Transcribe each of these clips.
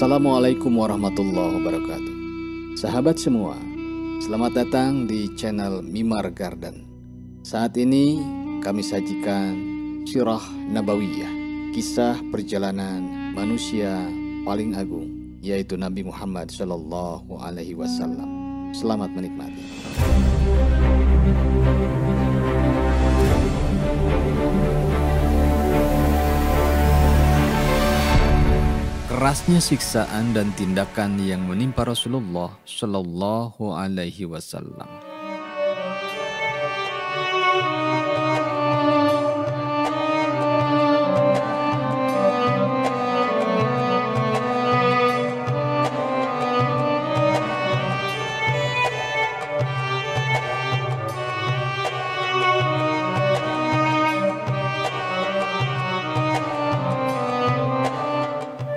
Assalamualaikum warahmatullahi wabarakatuh. Sahabat semua, selamat datang di channel Mimar Garden. Saat ini kami sajikan Sirah Nabawiyah, kisah perjalanan manusia paling agung, yaitu Nabi Muhammad SAW. Selamat menikmati. Kerasnya siksaan dan tindakan yang menimpa Rasulullah Shallallahu Alaihi Wasallam.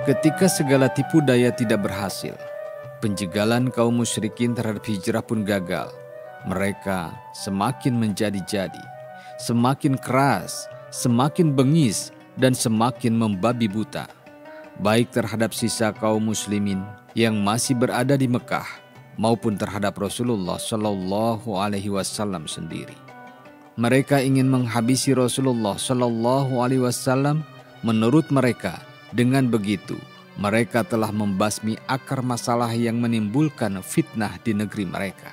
Ketika segala tipu daya tidak berhasil, penjegalan kaum musyrikin terhadap hijrah pun gagal. Mereka semakin menjadi-jadi, semakin keras, semakin bengis, dan semakin membabi buta, baik terhadap sisa kaum muslimin yang masih berada di Mekah maupun terhadap Rasulullah Shallallahu Alaihi Wasallam sendiri. Mereka ingin menghabisi Rasulullah Shallallahu Alaihi Wasallam. Menurut mereka, dengan begitu, mereka telah membasmi akar masalah yang menimbulkan fitnah di negeri mereka.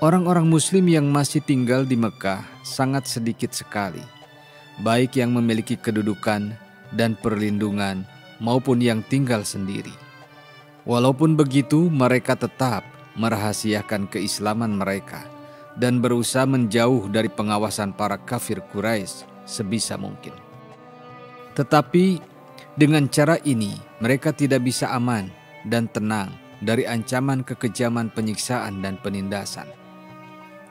Orang-orang muslim yang masih tinggal di Mekah sangat sedikit sekali, baik yang memiliki kedudukan dan perlindungan maupun yang tinggal sendiri. Walaupun begitu, mereka tetap merahasiakan keislaman mereka dan berusaha menjauh dari pengawasan para kafir Quraisy sebisa mungkin. Tetapi dengan cara ini mereka tidak bisa aman dan tenang dari ancaman kekejaman penyiksaan dan penindasan.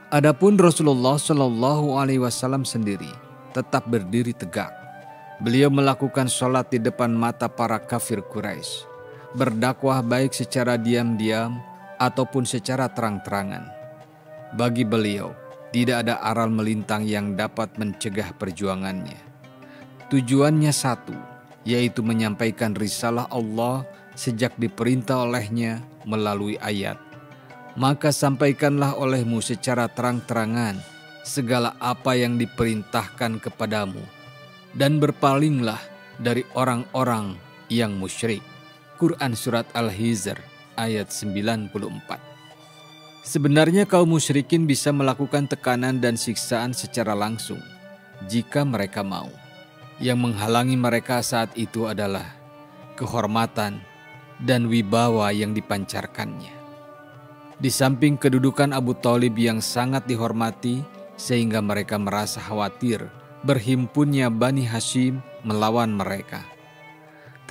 Adapun Rasulullah Shallallahu Alaihi Wasallam sendiri tetap berdiri tegak. Beliau melakukan sholat di depan mata para kafir Quraisy, berdakwah baik secara diam-diam ataupun secara terang-terangan. Bagi beliau tidak ada aral melintang yang dapat mencegah perjuangannya. Tujuannya satu, yaitu menyampaikan risalah Allah sejak diperintah olehnya melalui ayat. Maka sampaikanlah olehmu secara terang-terangan segala apa yang diperintahkan kepadamu, dan berpalinglah dari orang-orang yang musyrik. Quran Surat Al-Hijr ayat 94. Sebenarnya kaum musyrikin bisa melakukan tekanan dan siksaan secara langsung jika mereka mau. Yang menghalangi mereka saat itu adalah kehormatan dan wibawa yang dipancarkannya. Di samping kedudukan Abu Thalib yang sangat dihormati, sehingga mereka merasa khawatir berhimpunnya Bani Hashim melawan mereka.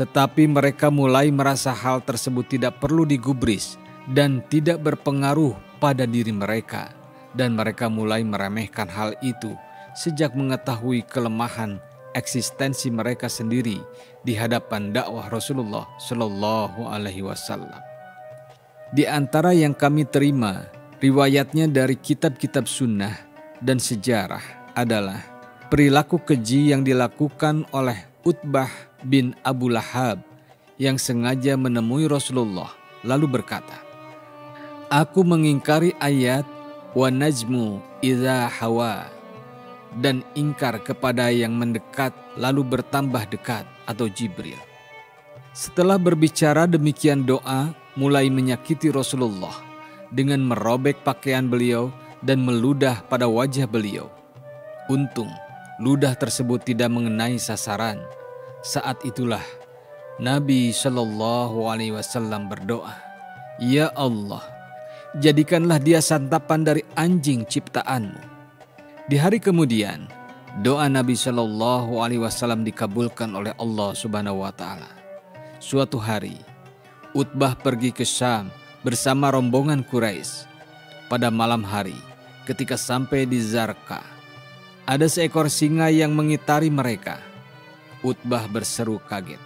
Tetapi mereka mulai merasa hal tersebut tidak perlu digubris dan tidak berpengaruh pada diri mereka, dan mereka mulai meremehkan hal itu sejak mengetahui kelemahan eksistensi mereka sendiri di hadapan dakwah Rasulullah Shallallahu Alaihi Wasallam. Di antara yang kami terima riwayatnya dari kitab-kitab sunnah dan sejarah adalah perilaku keji yang dilakukan oleh Utbah bin Abu Lahab yang sengaja menemui Rasulullah lalu berkata, "Aku mengingkari ayat wa najmu idza hawa, dan ingkar kepada yang mendekat lalu bertambah dekat atau Jibril." Setelah berbicara demikian, doa mulai menyakiti Rasulullah dengan merobek pakaian beliau dan meludah pada wajah beliau. Untung ludah tersebut tidak mengenai sasaran. Saat itulah Nabi Shallallahu Alaihi Wasallam berdoa, "Ya Allah, jadikanlah dia santapan dari anjing ciptaanmu." Di hari kemudian, doa Nabi Shallallahu Alaihi Wasallam dikabulkan oleh Allah Subhanahu Wa Taala. Suatu hari, Utbah pergi ke Syam bersama rombongan Quraisy. Pada malam hari, ketika sampai di Zarqa, ada seekor singa yang mengitari mereka. Utbah berseru kaget,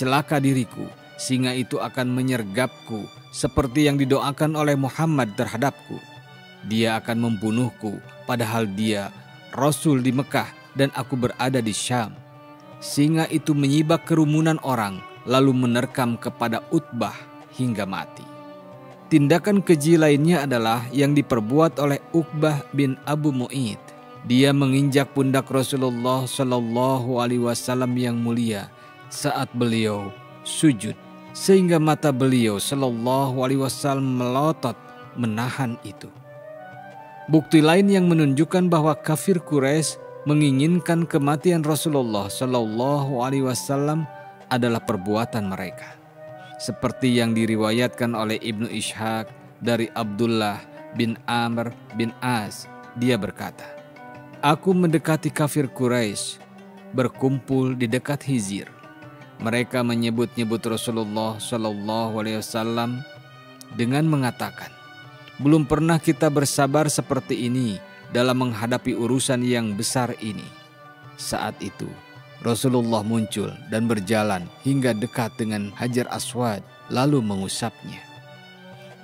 "Celaka diriku, singa itu akan menyergapku seperti yang didoakan oleh Muhammad terhadapku. Dia akan membunuhku, padahal dia Rasul di Mekah dan aku berada di Syam." Singa itu menyibak kerumunan orang lalu menerkam kepada Utbah hingga mati. Tindakan keji lainnya adalah yang diperbuat oleh Uqbah bin Abu Mu'id. Dia menginjak pundak Rasulullah Shallallahu Alaihi Wasallam yang mulia saat beliau sujud, sehingga mata beliau Shallallahu Alaihi Wasallam melotot menahan itu. Bukti lain yang menunjukkan bahwa kafir Quraisy menginginkan kematian Rasulullah Shallallahu Alaihi Wasallam adalah perbuatan mereka. Seperti yang diriwayatkan oleh Ibnu Ishaq dari Abdullah bin Amr bin As, dia berkata, "Aku mendekati kafir Quraisy berkumpul di dekat Hizir. Mereka menyebut-nyebut Rasulullah Shallallahu Alaihi Wasallam dengan mengatakan, 'Belum pernah kita bersabar seperti ini dalam menghadapi urusan yang besar ini.' Saat itu Rasulullah muncul dan berjalan hingga dekat dengan Hajar Aswad lalu mengusapnya.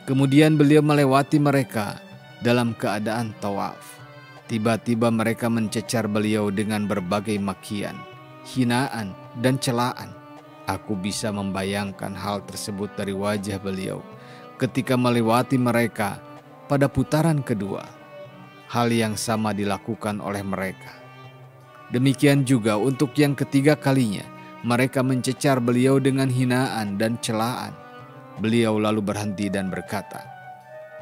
Kemudian beliau melewati mereka dalam keadaan tawaf. Tiba-tiba mereka mencecar beliau dengan berbagai makian, hinaan, dan celaan. Aku bisa membayangkan hal tersebut dari wajah beliau ketika melewati mereka pada putaran kedua. Hal yang sama dilakukan oleh mereka. Demikian juga untuk yang ketiga kalinya, mereka mencecar beliau dengan hinaan dan celaan. Beliau lalu berhenti dan berkata,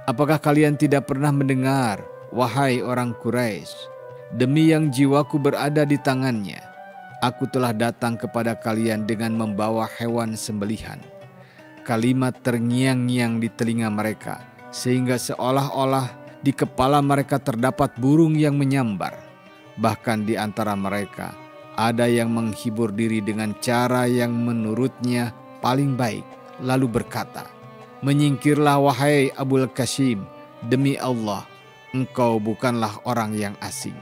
'Apakah kalian tidak pernah mendengar, wahai orang Quraisy, demi yang jiwaku berada di tangannya, aku telah datang kepada kalian dengan membawa hewan sembelihan.' Kalimat terngiang-ngiang di telinga mereka, sehingga seolah-olah di kepala mereka terdapat burung yang menyambar. Bahkan di antara mereka ada yang menghibur diri dengan cara yang menurutnya paling baik, lalu berkata, 'Menyingkirlah wahai Abul Qasim, demi Allah, engkau bukanlah orang yang asing.'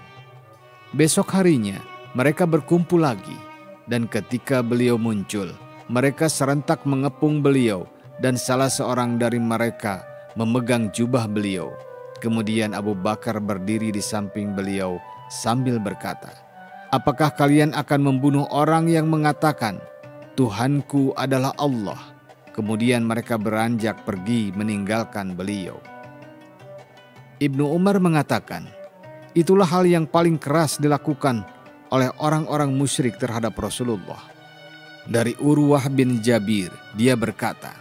Besok harinya mereka berkumpul lagi, dan ketika beliau muncul, mereka serentak mengepung beliau dan salah seorang dari mereka memegang jubah beliau. Kemudian Abu Bakar berdiri di samping beliau sambil berkata, 'Apakah kalian akan membunuh orang yang mengatakan, Tuhanku adalah Allah?' Kemudian mereka beranjak pergi meninggalkan beliau." Ibnu Umar mengatakan, itulah hal yang paling keras dilakukan oleh orang-orang musyrik terhadap Rasulullah. Dari Urwah bin Jabir, dia berkata,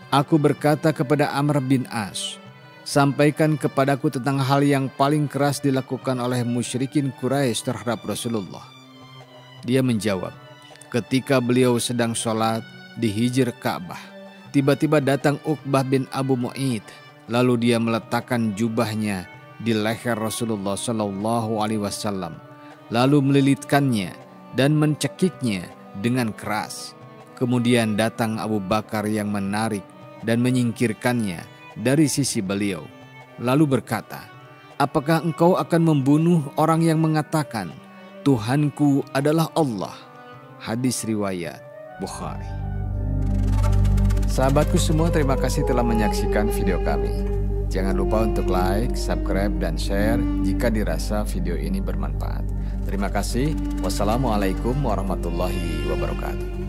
"Aku berkata kepada Amr bin As, sampaikan kepadaku tentang hal yang paling keras dilakukan oleh musyrikin Quraisy terhadap Rasulullah." Dia menjawab, "Ketika beliau sedang sholat di Hijr Ka'bah, tiba-tiba datang Uqbah bin Abu Mu'id, lalu dia meletakkan jubahnya di leher Rasulullah Shallallahu Alaihi Wasallam, lalu melilitkannya dan mencekiknya dengan keras. Kemudian datang Abu Bakar yang menarik dan menyingkirkannya dari sisi beliau, lalu berkata, 'Apakah engkau akan membunuh orang yang mengatakan, Tuhanku adalah Allah?' Hadis riwayat Bukhari. Sahabatku semua, terima kasih telah menyaksikan video kami. Jangan lupa untuk like, subscribe, dan share jika dirasa video ini bermanfaat. Terima kasih. Wassalamualaikum warahmatullahi wabarakatuh.